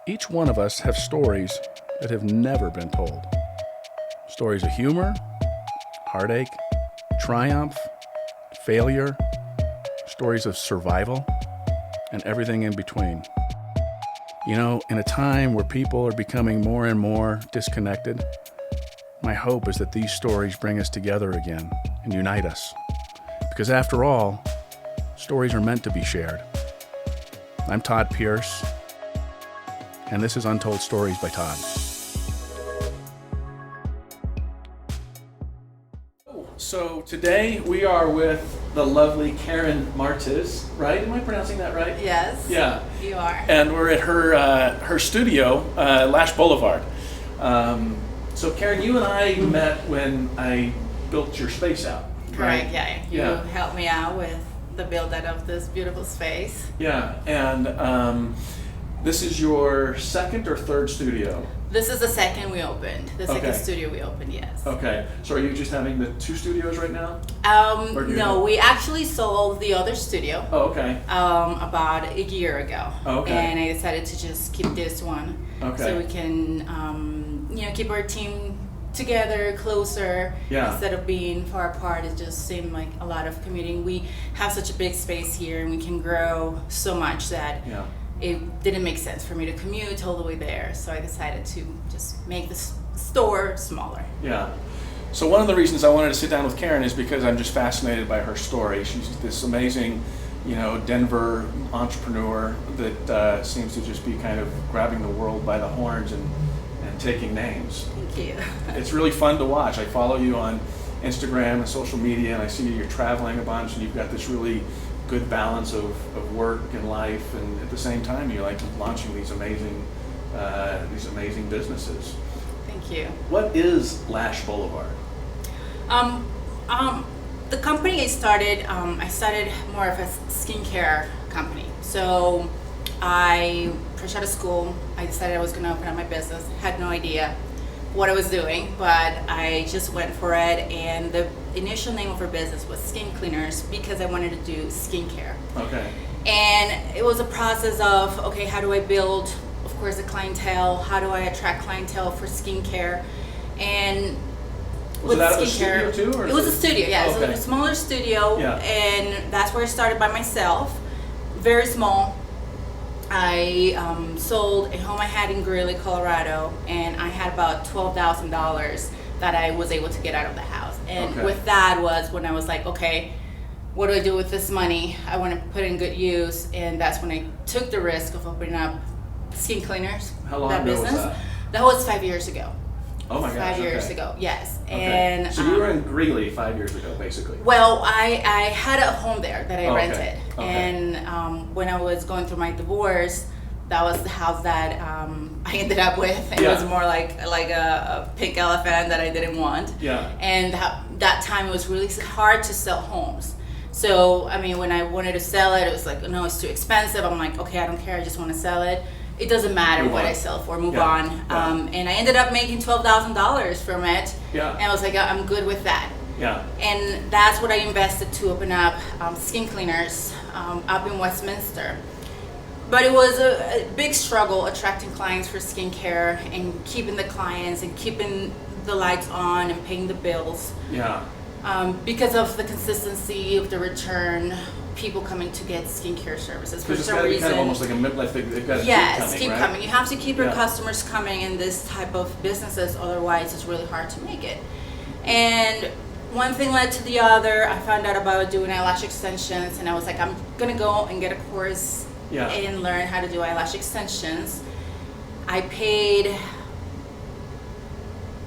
Each one of us have stories that have never been told. Stories of humor, heartache, triumph, failure, stories of survival, and everything in between. You know, in a time where people are becoming more and more disconnected, my hope is that these stories bring us together again and unite us. Because after all, stories are meant to be shared. I'm Todd Pierce, and this is Untold Stories by Todd. So today we are with the lovely Karen Martiz, right? Am I pronouncing that right? Yes. Yeah. You are. And we're at her studio, Lash Blvd. So Karen, you and I met when I built your space out. Correct. Right? Yeah. You helped me out with the build out of this beautiful space. Yeah. And this is your second or third studio? This is the second we opened. The second studio we opened, yes. Okay. So are you just having the two studios right now? No, we actually sold the other studio. Oh, okay. About a year ago. Okay. And I decided to just keep this one. Okay. So we can, keep our team together, closer. Yeah. Instead of being far apart, it just seemed like a lot of commuting. We have such a big space here, and we can grow so much that. Yeah. It didn't make sense for me to commute all the way there, so I decided to just make the store smaller. Yeah. So one of the reasons I wanted to sit down with Karen is because I'm just fascinated by her story. She's this amazing, Denver entrepreneur that seems to just be kind of grabbing the world by the horns and taking names. Thank you. It's really fun to watch. I follow you on Instagram and social media, and I see you're traveling a bunch, and you've got this really good balance of work and life, and at the same time you're like launching these amazing businesses. Thank you. What is Lash Blvd? The company I started more of a skincare company. So fresh out of school, I decided I was going to open up my business. Had no idea what I was doing, but I just went for it, and the initial name of our business was Skin Cleaners because I wanted to do skincare. Okay. And it was a process of, okay, how do I build, of course, a clientele? How do I attract clientele for skincare? And Was that a studio too? Or it was a studio, yeah. Okay. It was a smaller studio, Yeah. and that's where I started by myself, very small. I sold a home I had in Greeley, Colorado, and I had about $12,000 that I was able to get out of the house. And with that was when I was like, okay, what do I do with this money? I want to put it in good use, and that's when I took the risk of opening up Skin Cleaners. How long ago was that? That was 5 years ago. Oh my gosh. 5 years ago, yes. Okay. And so you were in Greeley 5 years ago, basically. Well, I had a home there that I rented, Okay. and when I was going through my divorce, that was the house that I ended up with. It was more like a pink elephant that I didn't want. Yeah. And that time it was really hard to sell homes. So I mean, when I wanted to sell it, it was like, no, it's too expensive. I'm like, okay, I don't care. I just want to sell it. It doesn't matter what I sell for. Move on. Yeah. And I ended up making $12,000 from it. Yeah. And I was like, I'm good with that. Yeah. And that's what I invested to open up Skin Cleaners up in Westminster. But it was a big struggle attracting clients for skincare and keeping the clients and keeping the lights on and paying the bills. Yeah. Because of the consistency of the return, people coming to get skincare services for some reason. Kind of almost like a midlife thing. They've got to keep right? coming. You have to keep your customers coming in this type of businesses, otherwise it's really hard to make it. And one thing led to the other. I found out about doing eyelash extensions, and I was like, I'm gonna go and get a course and learn how to do eyelash extensions. I paid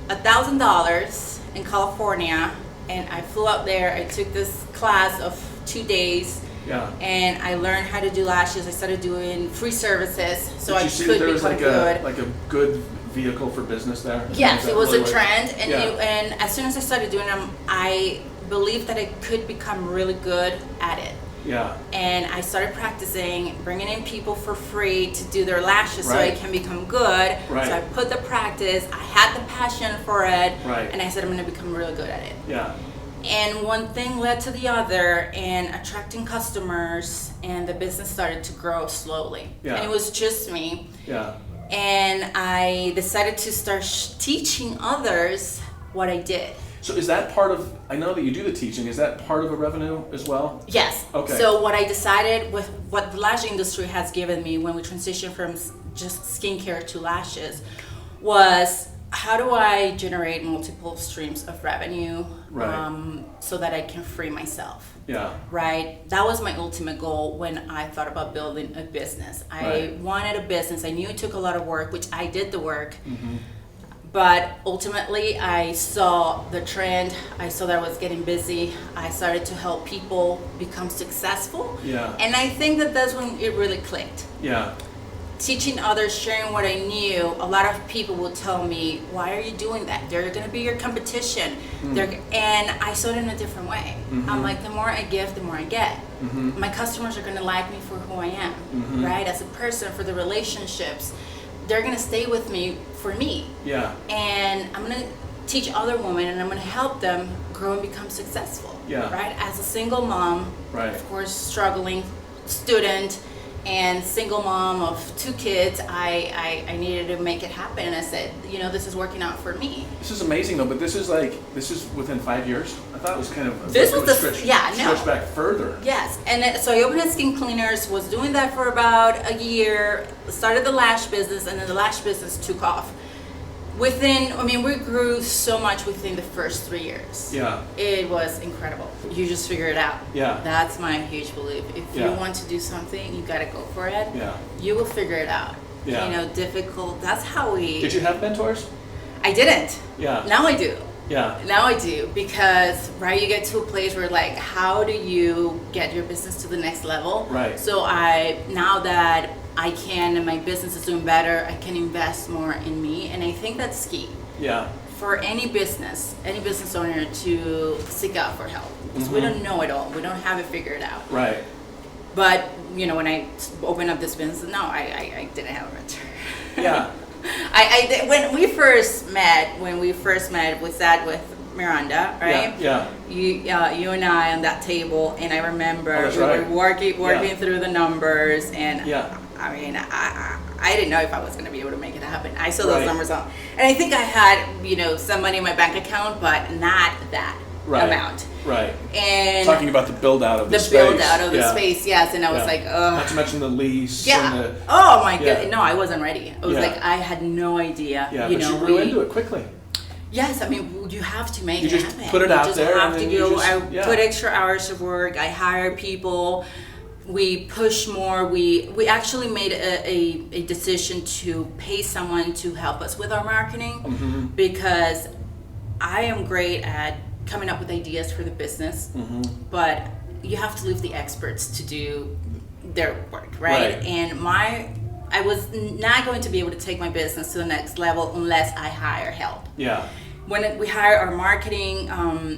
$1,000 in California, and I flew out there. I took this class of 2 days. Yeah. And I learned how to do lashes. I started doing free services, so Did I you see could that there was become like good. a good vehicle for business there? Yes, it was really a trend, and Yeah. and as soon as I started doing them, I believed that I could become really good at it. Yeah. And I started practicing, bringing in people for free to do their lashes so I Right. can become good. Right. So I put the practice, I had the passion for it, Right. and I said I'm going to become really good at it. Yeah. And one thing led to the other, and attracting customers, and the business started to grow slowly. Yeah. And it was just me. Yeah. And I decided to start teaching others what I did. So is that part of, I know that you do the teaching, is that part of a revenue as well? Yes. Okay. So what I decided with what the lash industry has given me when we transitioned from just skincare to lashes was, how do I generate multiple streams of revenue, Right. so that I can free myself? Yeah. Right? That was my ultimate goal when I thought about building a business. I Right. wanted a business. I knew it took a lot of work, which I did the work. Mm-hmm. But ultimately, I saw the trend. I saw that I was getting busy. I started to help people become successful. Yeah. And I think that that's when it really clicked. Yeah. Teaching others, sharing what I knew, a lot of people would tell me, why are you doing that? They're going to be your competition. And I saw it in a different way. I'm like, the more I give, the more I get. My customers are going to like me for who I am, right? As a person, for the relationships. They're going to stay with me for me. Yeah. And I'm going to teach other women, and I'm going to help them grow and become successful. Yeah. Right? As a single mom, Right. of course, struggling student, and single mom of 2 kids, I needed to make it happen. And I said, this is working out for me. This is amazing though, but this is within 5 years? I thought it was kind of This was the- stretch back further. Yes, and so I opened a skin cleaners, was doing that for about a year, started the lash business, and then the lash business took off. We grew so much within the first 3 years. Yeah. It was incredible. You just figure it out. Yeah. That's my huge belief. If you Yeah. want to do something, you gotta go for it. Yeah. You will figure it out. Yeah. Difficult. That's how we. Did you have mentors? I didn't. Yeah. Now I do. Yeah. Now I do, because you get to a place where how do you get your business to the next level? Right. So now that I can, and my business is doing better, I can invest more in me, and I think that's key Yeah. for any business owner to seek out for help, because we don't know it all, we don't have it figured out. Right. But when I opened up this business, no, I didn't have a mentor. Yeah. When we first met, we sat with Miranda, right? Yeah. You and I on that table, and I remember that's we right. were working Yeah. through the numbers, and Yeah. I didn't know if I was going to be able to make it happen. I saw those Right. numbers on, and I think I had some money in my bank account, but not that Right. amount. Right. And Talking about the build out of the space. build out of the Yeah. space, yes. And I was Yeah. like, ugh. Not to mention the lease. Yeah. And the, Oh my Yeah. god. No, I wasn't ready. I was Yeah. like, I had no idea. yeah, but you grew into it quickly. Yes, you have to make You it just happen. put it out there, You have and to then you go. just- I yeah. put extra hours of work. I hire people. We push more. We actually made a decision to pay someone to help us with our marketing, because I am great at coming up with ideas for the business, but you have to leave the experts to do their work, right? Right. And I was not going to be able to take my business to the next level unless I hire help. Yeah. When we hired our marketing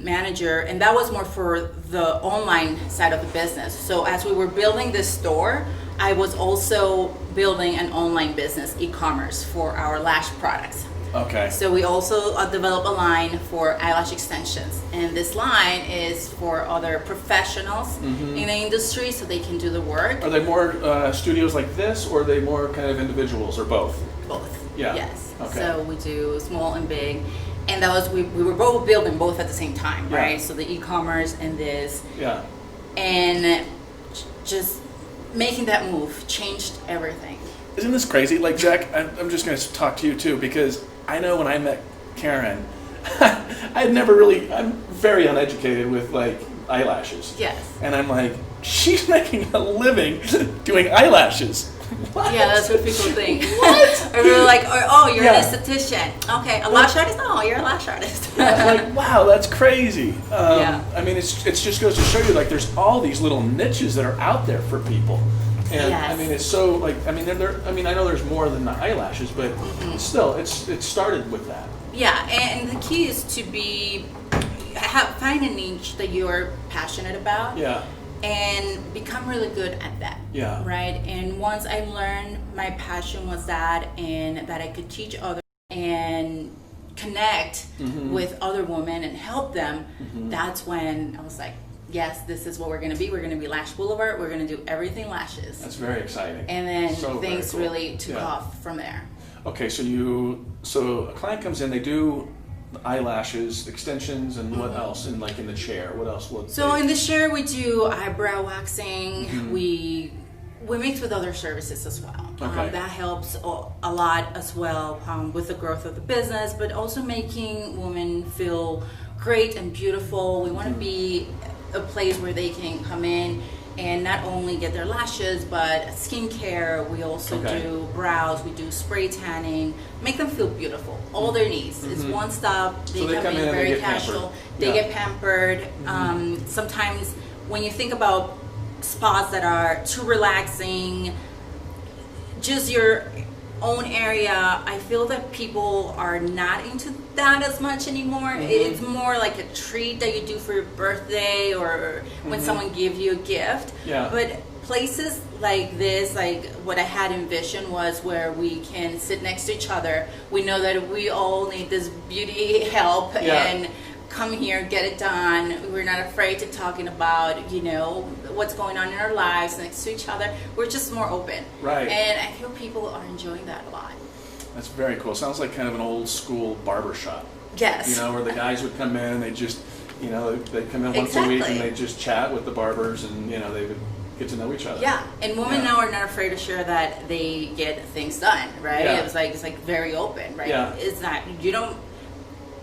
manager, and that was more for the online side of the business. So as we were building this store, I was also building an online business, e-commerce, for our lash products. Okay. So we also developed a line for eyelash extensions, and this line is for other professionals in the industry, so they can do the work. Are they more studios like this, or are they more kind of individuals, or both? Both. Yeah. Yes. Okay. So we do small and big, and that was we were both building both at the same time, Yeah. right? So the e-commerce and this, Yeah. and just making that move changed everything. Isn't this crazy? Like, Jack, I'm just going to talk to you too, because I know when I met Karen, I'm very uneducated with eyelashes. Yes. And I'm like, she's making a living doing eyelashes. What? Yeah, that's what people think. What? Or we're like, oh, you're Yeah. an esthetician. Okay, a lash artist? No, you're a lash artist. I was like, wow, that's crazy. Yeah. I mean, it's just goes to show you, there's all these little niches that are out there for people. And Yes. I mean, it's so I know there's more than the eyelashes, but still, it started with that. Yeah, and the key is to find a niche that you're passionate about. Yeah. And become really good at that. Yeah. Right? And once I learned my passion was that, and that I could teach others and connect with other women and help them, that's when I was like, yes, this is what we're going to be. We're going to be Lash Blvd. We're going to do everything lashes. That's very exciting. And then So things very cool. really took off from there. Okay, so a client comes in, they do eyelashes, extensions, and what else? And like in the chair, what else? So in the chair, we do eyebrow waxing. We mix with other services as well. Okay. That helps a lot as well with the growth of the business, but also making women feel great and beautiful. We want to be a place where they can come in and not only get their lashes, but skincare. We also do brows. We do spray tanning. Make them feel beautiful. All their needs. It's one stop. They come in very casual. They get pampered. Sometimes when you think about spas that are too relaxing, just your own area, I feel that people are not into that as much anymore. It's more like a treat that you do for your birthday or when someone gives you a gift. But places like this, like what I had envisioned, was where we can sit next to each other. We know that we all need this beauty help and come here, get it done. We're not afraid to talking about, you know, what's going on in our lives next to each other. We're just more open. Right. And I feel people are enjoying that a lot. That's very cool. Sounds like kind of an old school barber shop. Yes. You know, where the guys would come in and they just, you know, they'd come in once a week and they'd just chat with the barbers and, you know, they would get to know each other. Yeah, and women now are not afraid to share that they get things done, right? It's like very open, right? It's not, you don't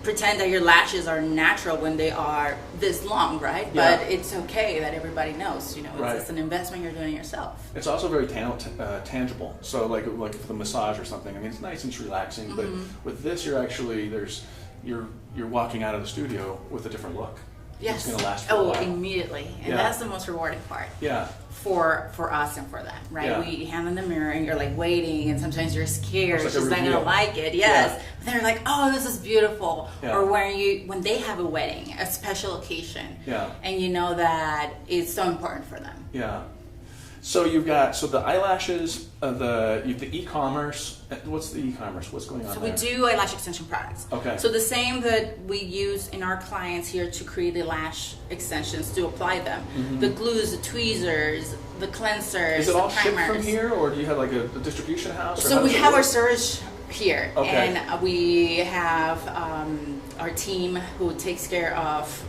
pretend that your lashes are natural when they are this long, right? But it's okay that everybody knows, you know, it's an investment you're doing yourself. It's also very tangible. So like for the massage or something, I mean, it's nice and it's relaxing, but with this, you're actually, you're walking out of the studio with a different look. Yes. It's going to last for a while. Immediately. And that's the most rewarding part. Yeah. For us and for them, right? We hand in the mirror and you're like waiting, and sometimes you're scared, like she's not gonna like it. But they're like, oh, this is beautiful. Or when they have a wedding, a special occasion, and you know that it's so important for them. So you've got the eyelashes, the e-commerce. What's the e-commerce? What's going on So there? we do eyelash extension products. Okay. So the same that we use in our clients here to create the lash extensions, to apply them. The glues, the tweezers, the cleansers, Is it all the shipped primers. from here, or do you have like a distribution house? So we have our storage here, Okay. and we have our team who takes care of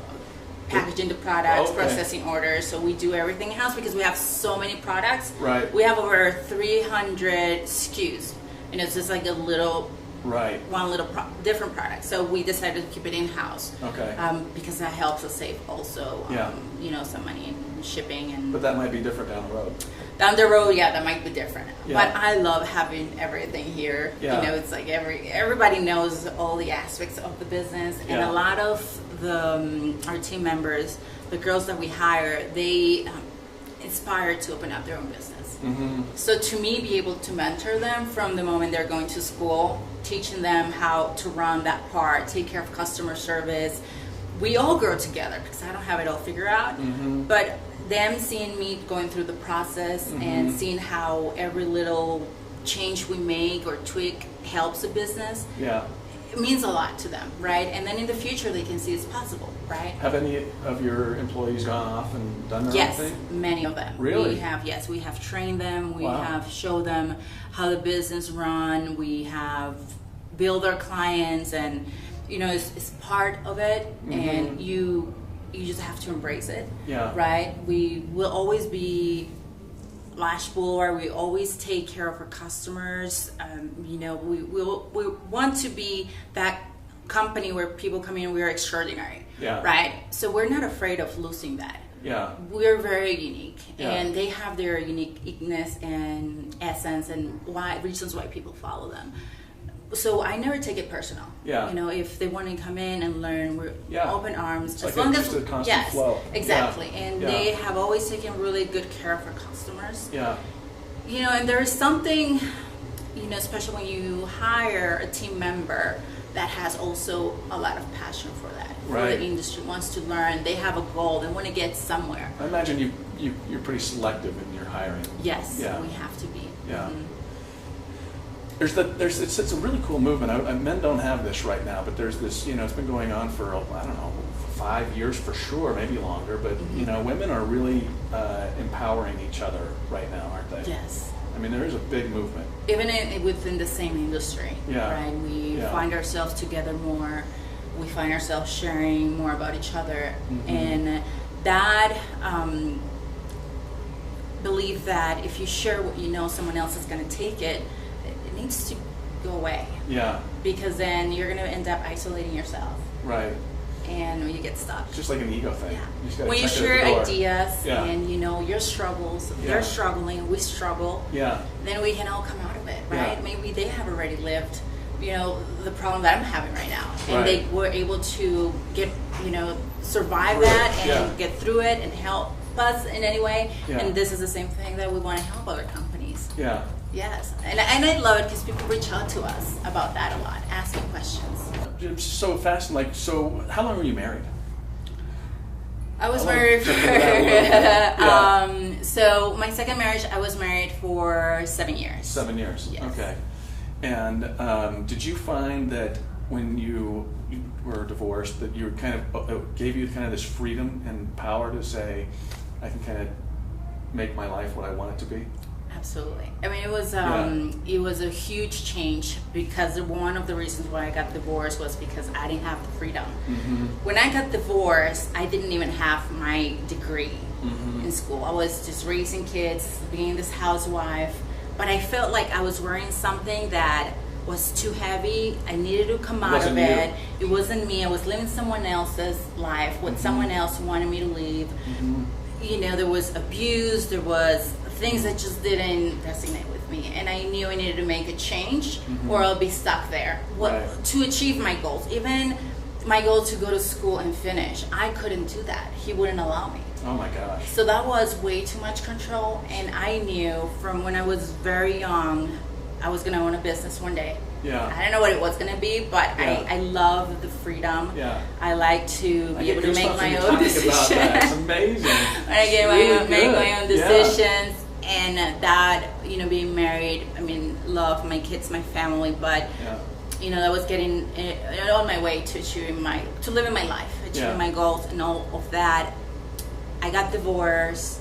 packaging the products, processing orders. So we do everything in-house because we have so many products. Right. We have over 300 SKUs, and it's just like a little, one little different product. So we decided to keep it in-house. Because that helps us save also, you know, some money in shipping and. But that might be different down the road. Down the road, that might be different. But I love having everything here. You know, it's like everybody knows all the aspects of the business, and a lot of our team members, the girls that we hire, they inspire to open up their own business. So to me, be able to mentor them from the moment they're going to school, teaching them how to run that part, take care of customer service. We all grow together because I don't have it all figured out, but them seeing me going through the process and seeing how every little change we make or tweak helps a business, it means a lot to them, right? And then in the future they can see it's possible, right? Have any of your employees gone off and done their own thing? Yes, many of them. Really? We have trained them, we have showed them how the business run, we have billed our clients, and you know, it's part of it, and you just have to embrace it, right? We will always be Lash Blvd. We always take care of our customers. You know, we want to be that company where people come in, we are extraordinary, right? So we're not afraid of losing that. We're very unique, and they have their uniqueness and essence and reasons why people follow them. So I never take it personal. You know, if they want to come in and learn, we're open arms. It's as like long just as a constant flow. Exactly. And they have always taken really good care of our customers. You know, and there is something, you know, especially when you hire a team member that has also a lot of passion for that, for the industry, wants to learn, they have a goal, they want to get somewhere. I imagine you're pretty selective in your hiring. Yes, we have to be. it's a really cool movement. Men don't have this right now, but there's this, it's been going on for, I don't know, 5 years for sure, maybe longer, but women are really empowering each other right now, aren't they? Yes. I mean, there is a big movement. Even within the same industry, right? We find ourselves together more. We find ourselves sharing more about each other, and that believe that if you share what you know, someone else is going to take it. It needs to go away. Yeah. Because then you're going to end up isolating yourself. Right. And you get stuck. It's just like an ego thing. Yeah. When you share ideas and your struggles, they're struggling, we struggle. Yeah. Then we can all come out of it, right? Yeah. Maybe they have already lived, the problem that I'm having right now, and they were able to get, survive that and get through it and help us in any way. Yeah. And this is the same thing that we want to help other companies. Yeah. Yes, and I love it because people reach out to us about that a lot, asking questions. It's so fascinating. So how long were you married? I was married for, so my second marriage, I was married for 7 years. 7 years, yes. Okay. And did you find that when you were divorced, that you kind of, gave you kind of this freedom and power to say, I can kind of make my life what I want it to be? Absolutely. I mean, it was a huge change because one of the reasons why I got divorced was because I didn't have the freedom. Mm-hmm. When I got divorced, I didn't even have my degree in school. I was just raising kids, being this housewife, but I felt like I was wearing something that was too heavy. I needed to come out of it. It wasn't me. I was living someone else's life, what someone else wanted me to live. There was abuse, there was things that just didn't resonate with me, and I knew I needed to make a change or I'll be stuck there. To achieve my goals, even my goal to go to school and finish, I couldn't do that. He wouldn't allow me. Oh my gosh. So that was way too much control, and I knew from when I was very young I was going to own a business one day. Yeah. I don't know what it was going to be, but I love the freedom. Yeah. I like to be able to make my own decisions. It's amazing. When I get make my own decisions, and that, being married, I mean, love my kids, my family, but that was getting on my way to living my life, achieving my goals and all of that. I got divorced.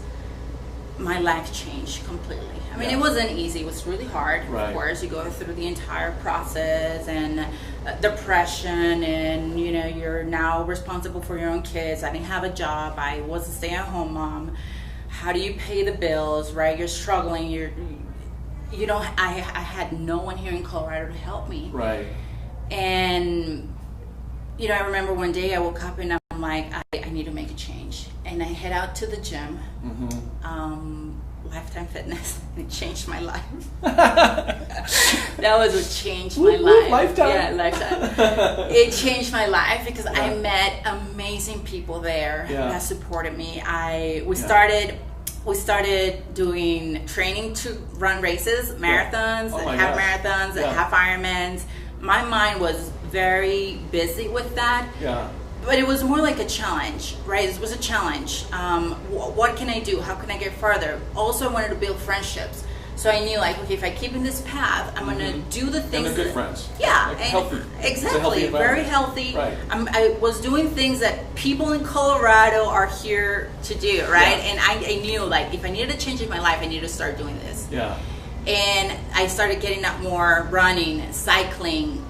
My life changed completely. I mean, it wasn't easy. It was really hard. Of course, you go through the entire process and depression, and you're now responsible for your own kids. I didn't have a job. I was a stay-at-home mom. How do you pay the bills? Right? You're struggling. I had no one here in Colorado to help me. Right. And I remember one day I woke up and I'm like, I need to make a change, and I head out to the gym. Lifetime Fitness. It changed my life. That was what changed my life. Lifetime? Yeah, Lifetime. It changed my life because I met amazing people there that supported me. We started doing training to run races, marathons, half marathons, half Ironmans. My mind was very busy with that. Yeah. But it was more like a challenge, right? It was a challenge. What can I do? How can I get further? Also, I wanted to build friendships. So I knew, like, okay, if I keep in this path, I'm going to do the things. And they're good friends. Yeah. Like healthy. Exactly. Very healthy. Right. I was doing things that people in Colorado are here to do, right? Yeah. And I knew, like, if I needed a change in my life, I needed to start doing this. Yeah. And I started getting up more, running, cycling.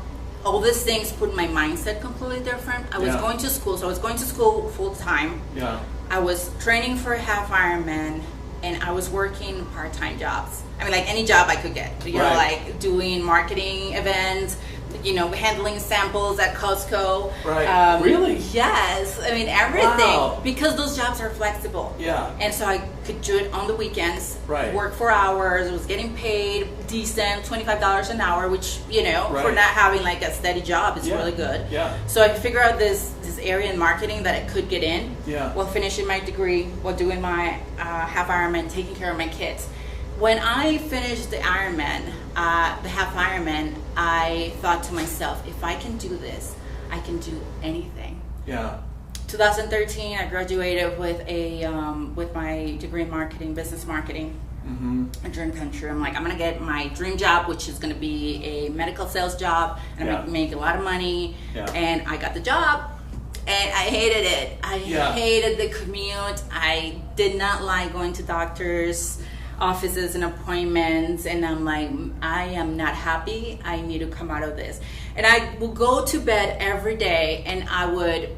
All these things put my mindset completely different. I was going to school, so I was going to school full time. Yeah. I was training for a half Ironman, and I was working part-time jobs. I mean, like any job I could get. Like doing marketing events, handling samples at Costco. Right. Really? Yes. I mean, everything. Because those jobs are flexible. Yeah. And so I could do it on the weekends. Right. Work 4 hours. I was getting paid decent, $25 an hour, which, for not having like a steady job is really good. Yeah. So I figured out this area in marketing that I could get in. Yeah. While finishing my degree, while doing my half Ironman, taking care of my kids. When I finished the Ironman, the half Ironman, I thought to myself, if I can do this, I can do anything. Yeah. 2013, I graduated with with my degree in marketing, business marketing. a dream come true. I'm like, I'm gonna get my dream job, which is gonna be a medical sales job, and I'm gonna make a lot of money. And I got the job, and I hated it. I hated the commute. I did not like going to doctors' offices and appointments, and I'm like, I am not happy. I need to come out of this. And I will go to bed every day, and I would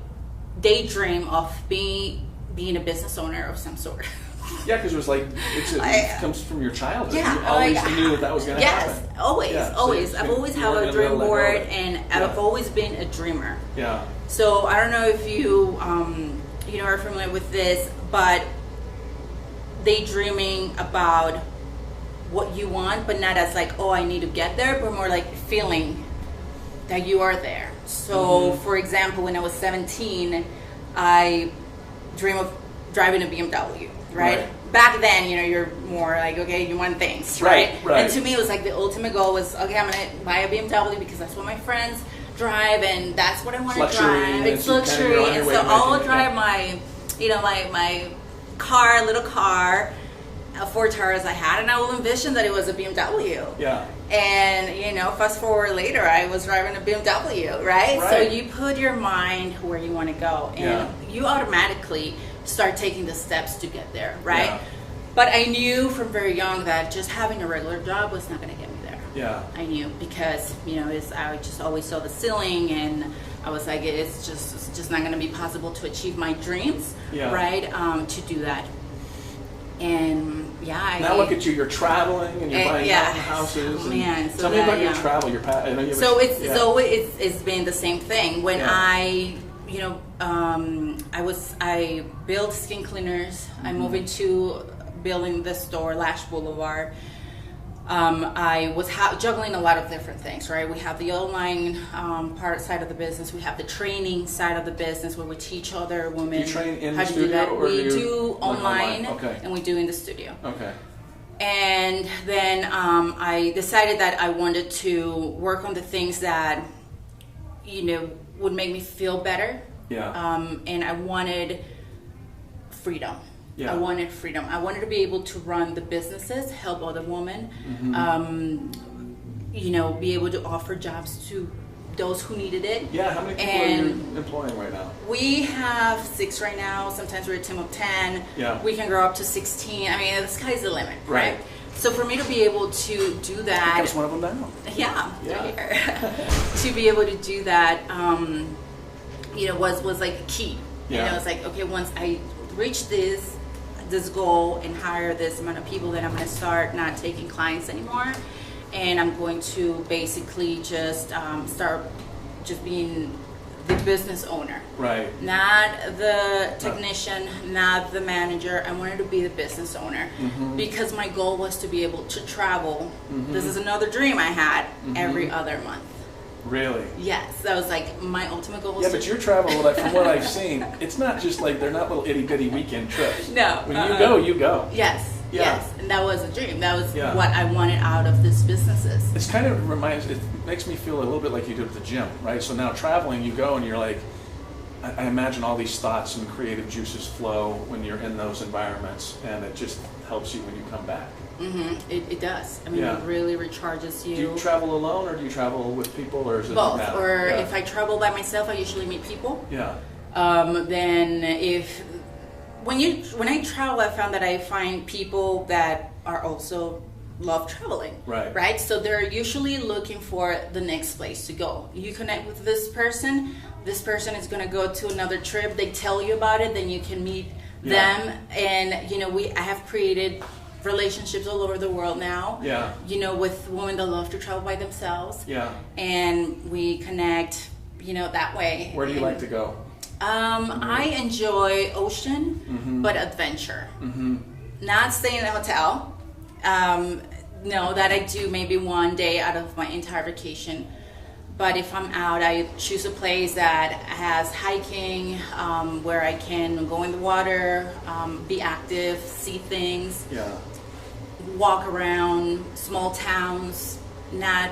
daydream of being a business owner of some sort. Yeah, because it was like, it comes from your childhood. Yeah, you always knew that was going to happen. Yes, always, always. I've always had a dream board, and I've always been a dreamer. Yeah. So I don't know if you, are familiar with this, but daydreaming about what you want, but not as like, oh, I need to get there, but more like feeling that you are there. So, for example, when I was 17, I dream of driving a BMW. Right? Back then, you're more like, okay, you want things, right? And to me, it was like the ultimate goal was, okay, I'm gonna buy a BMW because that's what my friends drive, and that's what I want to drive. It's luxury, and so I'll drive my, my car, little car, a Ford Taurus I had, and I will envision that it was a BMW. Yeah. And fast forward later, I was driving a BMW, right? So you put your mind where you want to go, and you automatically start taking the steps to get there, right? Yeah. But I knew from very young that just having a regular job was not going to get me there. Yeah. I knew because I just always saw the ceiling, and I was like, it's just not going to be possible to achieve my dreams, right? To do that. And now look at you. You're traveling and you're buying mountain houses. Oh, man. So tell me about your travel. It's been the same thing. When I built skin cleaners. I moved into building the store, Lash Blvd. I was juggling a lot of different things, right? We have the online side of the business. We have the training side of the business where we teach other women how to do that. We do online, okay, and we do in the studio. Okay. And then I decided that I wanted to work on the things that, would make me feel better. Yeah. And I wanted freedom. Yeah. I wanted freedom. I wanted to be able to run the businesses, help other women, be able to offer jobs to those who needed it. Yeah, how many people are you employing right now? We have 6 right now. Sometimes we're a team of 10. Yeah. We can grow up to 16. I mean, the sky's the limit, right? So for me to be able to do that... I was one of them now. Yeah. Right here. To be able to do that, was like a key. Yeah. And I was like, okay, once I reach this goal and hire this amount of people, then I'm going to start not taking clients anymore, and I'm going to basically just start just being the business owner, right? Not the technician, not the manager. I wanted to be the business owner because my goal was to be able to travel. This is another dream I had every other month. Really? Yes, that was like my ultimate goal. Yeah, but your travel, from what I've seen, it's not just like they're not little itty bitty weekend trips. No. When you go, you go. Yes. Yeah. Yes, and that was a dream. That was what I wanted out of this businesses. It's kind of it makes me feel a little bit like you did at the gym, right? So now traveling, you go and you're like, I imagine all these thoughts and creative juices flow when you're in those environments, and it just helps you when you come back. It does. I mean, it really recharges you. Do you travel alone, or do you travel with people, or is it both? Or if I travel by myself, I usually meet people. Yeah. Then when I travel, I found that I find people that are also love traveling. Right. Right. So they're usually looking for the next place to go. You connect with this person. This person is going to go to another trip. They tell you about it. Then you can meet them. And I have created relationships all over the world now. Yeah. With women that love to travel by themselves. Yeah. And we connect, that way. Where do you like to go? I enjoy ocean, but adventure. Not staying in a hotel. No, that I do maybe one day out of my entire vacation. But if I'm out, I choose a place that has hiking, where I can go in the water, be active, see things, walk around small towns, not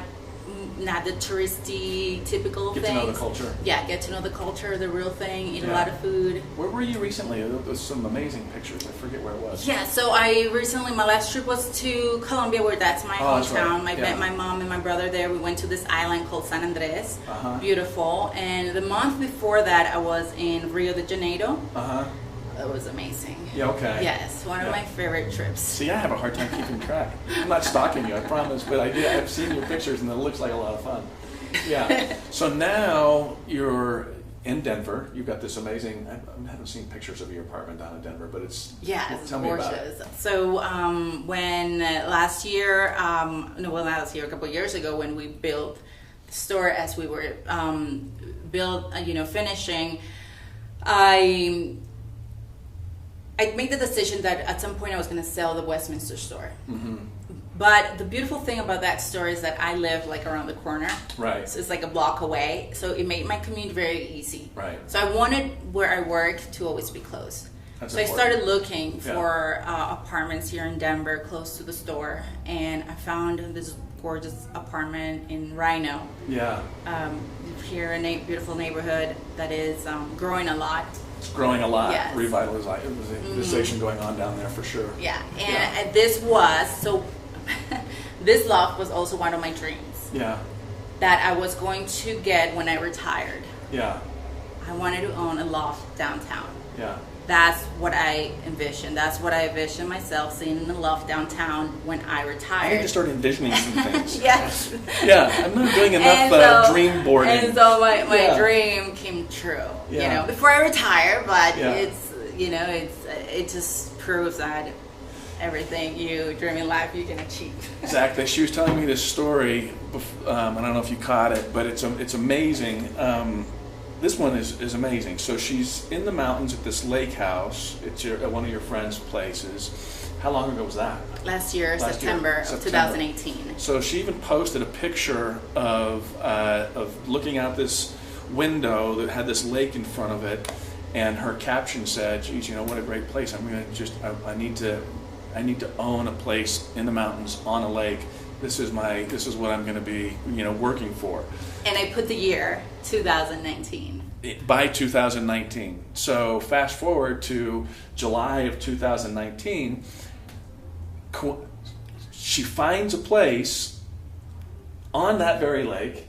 not the touristy typical Get things. to know the culture. Yeah, get to know the culture, the real thing, eat a Yeah. lot of food. Where were you recently? There was some amazing pictures. I forget where it was. Yeah, so my last trip was to Colombia, where that's my Oh, that's hometown. right. I met my mom and my brother there. We went to this island called San Andres. Uh-huh. Beautiful. And the month before that, I was in Rio de Janeiro. Uh-huh. It was amazing. Yeah, okay. Yes, one of my favorite trips. See, I have a hard time keeping track. I'm not stalking you, I promise, but I've seen your pictures and it looks like a lot of fun. Yeah. So now you're in Denver. You've got this amazing, I haven't seen pictures of your apartment down in Denver, but it's Tell me gorgeous. about it. So when last year, a couple of years ago, when we built the store, as we were finishing, I made the decision that at some point I was going to sell the Westminster store. Mm-hmm. But the beautiful thing about that store is that I live like around the corner. Right. So it's like a block away. So it made my commute very easy. Right. So I wanted where I worked to always be close. That's so important. I started looking for apartments here in Denver close to the store. And I found this gorgeous apartment in Rhino. Yeah. Here in a beautiful neighborhood that is growing a lot. It's growing a lot. Yes. Revitalization going on down there for sure. Yeah. And this loft was also one of my dreams. Yeah. That I was going to get when I retired. Yeah. I wanted to own a loft downtown. Yeah. That's what I envisioned. That's what I envisioned myself seeing in the loft downtown when I I retired. need to start envisioning some things. Yes. Yeah, I'm not doing enough dream boarding. And so my dream came true. Yeah. Before I retire, but Yeah. it just proves that everything you dream in life you can achieve. Exactly. She was telling me this story. I don't know if you caught it, but it's amazing. This one is amazing. So she's in the mountains at this lake house. It's at one of your friends' places. How long ago was that? Last year, September of 2018. So she even posted a picture of looking out this window that had this lake in front of it, and her caption said, "Geez, what a great place! I need to own a place in the mountains on a lake. This is what I'm going to be, working for." And I put the year 2019. By 2019. So fast forward to July of 2019, she finds a place on that very lake,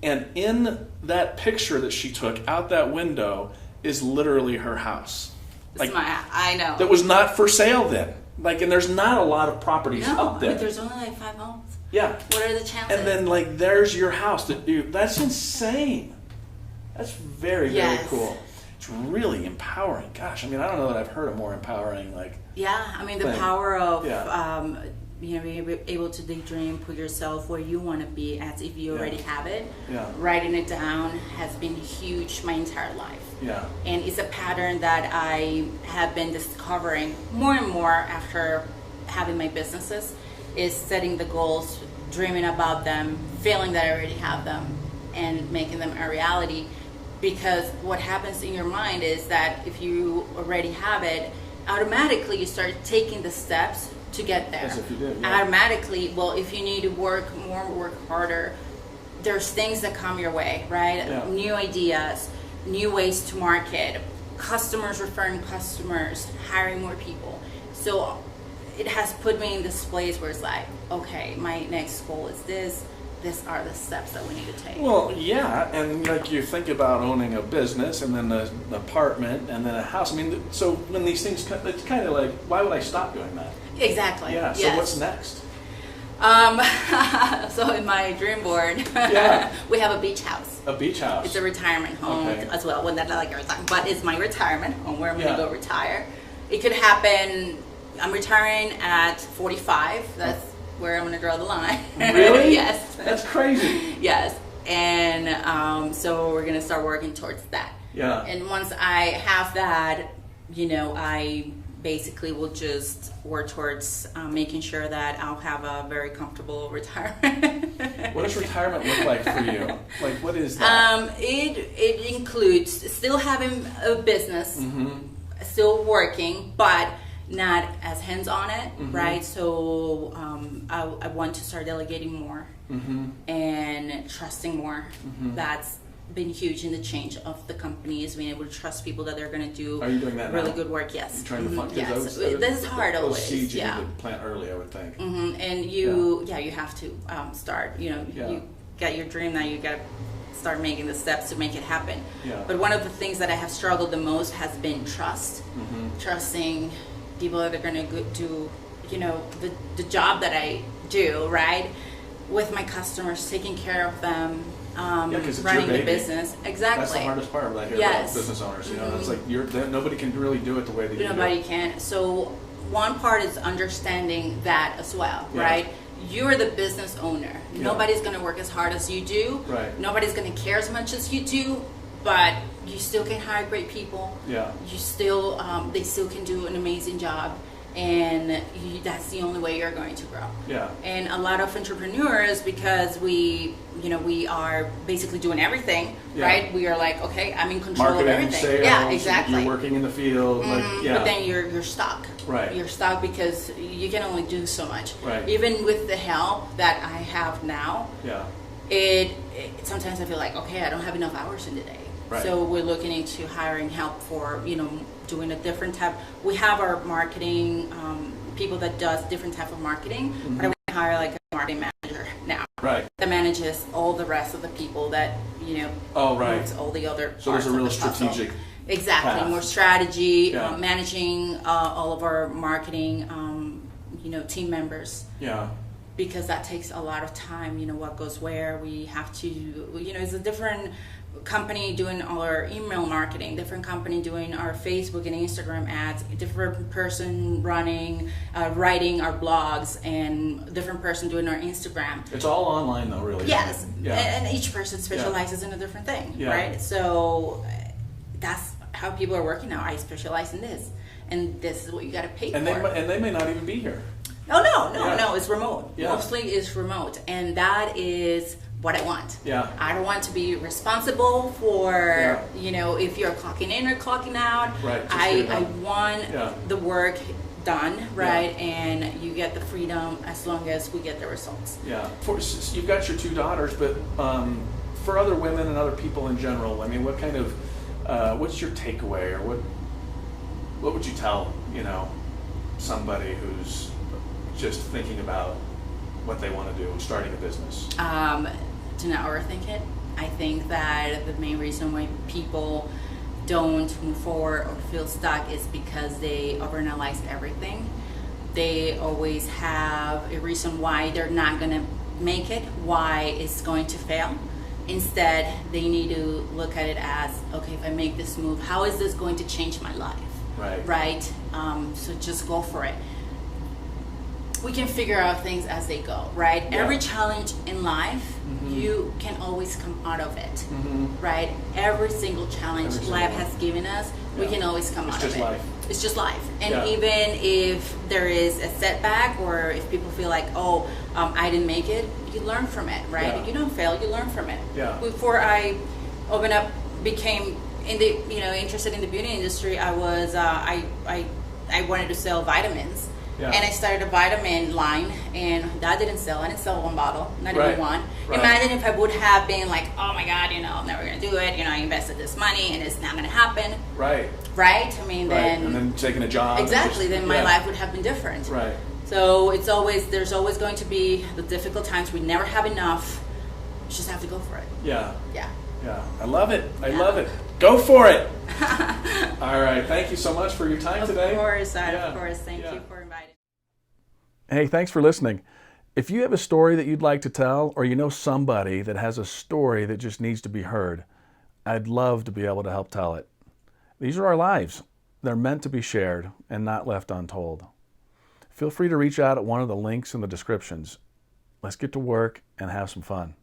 and in that picture that she took out that window is literally her house. I know. That was not for sale then. And there's not a lot of properties up there. There's only like 5 homes. Yeah. What are the chances? And then there's your house. That's insane. That's very, very cool. It's really empowering. Gosh, I don't know that I've heard a more empowering the thing. Power of being able to daydream, put yourself where you want to be as if you already have it. Yeah. Writing it down has been huge my entire life. Yeah. And it's a pattern that I have been discovering more and more after having my businesses, is setting the goals, dreaming about them, feeling that I already have them, and making them a reality. Because what happens in your mind is that if you already have it, automatically you start taking the steps to get there. As if you did, yeah. Automatically, if you need to work more, work harder, there's things that come your way, right? Yeah. New ideas, new ways to market, customers referring customers, hiring more people. So it has put me in this place where it's like, okay, my next goal is this. These are the steps that we need to take. Well, yeah, and you think about owning a business and then an apartment and then a house. So when these things, it's kind of like, why would I stop doing that? Exactly. Yeah. So yes. What's next? So in my dream board, we have a beach house. A beach house. It's a retirement home as well. Well, not like a retirement, but it's my retirement home where I'm going to go retire. It could happen. I'm retiring at 45. That's where I'm going to draw the line. Really? Yes. That's crazy. Yes. And so we're going to start working towards that. Yeah. And once I have that, I basically will just work towards making sure that I'll have a very comfortable retirement. What does retirement look like for you? What is that? It includes still having a business, still working, but not as hands on it, right? So I want to start delegating more and trusting more. That's been huge in the change of the company, is being able to trust people that they're going to do. Are you doing that really now? good work? Yes. You're trying to find yes. This is hard those always. seeds you yeah. need to plant early, I would think. And you have to start. You got your dream, now you got to start making the steps to make it happen. But one of the things that I have struggled the most has been trust. Trusting people that are going to do, the job that I do, right? With my customers, taking care of them, running the business. Exactly. That's the hardest part when I hear about business owners. It's like nobody can really do it the way that you do. Nobody can. So one part is understanding that as well, right? You're the business owner. Nobody's going to work as hard as you do. Right. Nobody's going to care as much as you do, but you still can hire great people. You still, they still can do an amazing job, and that's the only way you're going to grow. And a lot of entrepreneurs, because we are basically doing everything, right? We are like, okay, I'm in control Marketing, of everything. Sales, Exactly. You're working in the field, but then you're stuck. Right. You're stuck because you can only do so much. Right. Even with the help that I have now, it sometimes I feel like, okay, I don't have enough hours in the day. Right. So we're looking into hiring help for, doing a different type. We have our marketing people that does different type of marketing, but I want to hire like a marketing manager now. Right. That manages all the rest of the people that, moves all the other So parts there's a real of the puzzle. strategic Exactly, path. more strategy, managing all of our marketing, team members. Because that takes a lot of time. What goes where. We have to, it's a different company doing our email marketing, different company doing our Facebook and Instagram ads, different person writing our blogs, and different person doing our Instagram. It's all online though, really. Yes, and each person specializes in a different thing, right? So that's how people are working now. I specialize in this, and this is what you got to pay for. And they may not even be here. No, it's remote. Mostly it's remote, and that is what I want. I don't want to be responsible for, if you're clocking in or clocking out. Right. I want the work done, right? And you get the freedom as long as we get the results. You've got your 2 daughters, but for other women and other people in general, I mean, what kind of, what's your takeaway, or what would you tell, somebody who's just thinking about what they want to do, starting a business? To not overthink it. I think that the main reason why people don't move forward or feel stuck is because they overanalyze everything. They always have a reason why they're not going to make it, why it's going to fail. Instead, they need to look at it as, okay, if I make this move, how is this going to change my life? Right? So just go for it. We can figure out things as they go, right? Every challenge in life, you can always come out of it, right? Every single challenge life has given us, we can always come out of it. It's just life. And even if there is a setback, or if people feel like, I didn't make it, you learn from it, right? You don't fail, you learn from it. Before I became interested in the beauty industry, I was I wanted to sell vitamins. And I started a vitamin line, and that didn't sell. I didn't sell one bottle, not even one. Imagine if I would have been like, oh my God, I'm never going to do it. I invested this money, and it's not going to happen. Right? I mean, then... And then taking a job. Exactly. Then my life would have been different. So there's always going to be the difficult times. We never have enough. You just have to go for it. Yeah. I love it. I love it. Go for it. All right. Thank you so much for your time today. Of course. Thank you for inviting. Hey, thanks for listening. If you have a story that you'd like to tell, or you know somebody that has a story that just needs to be heard, I'd love to be able to help tell it. These are our lives. They're meant to be shared and not left untold. Feel free to reach out at one of the links in the descriptions. Let's get to work and have some fun.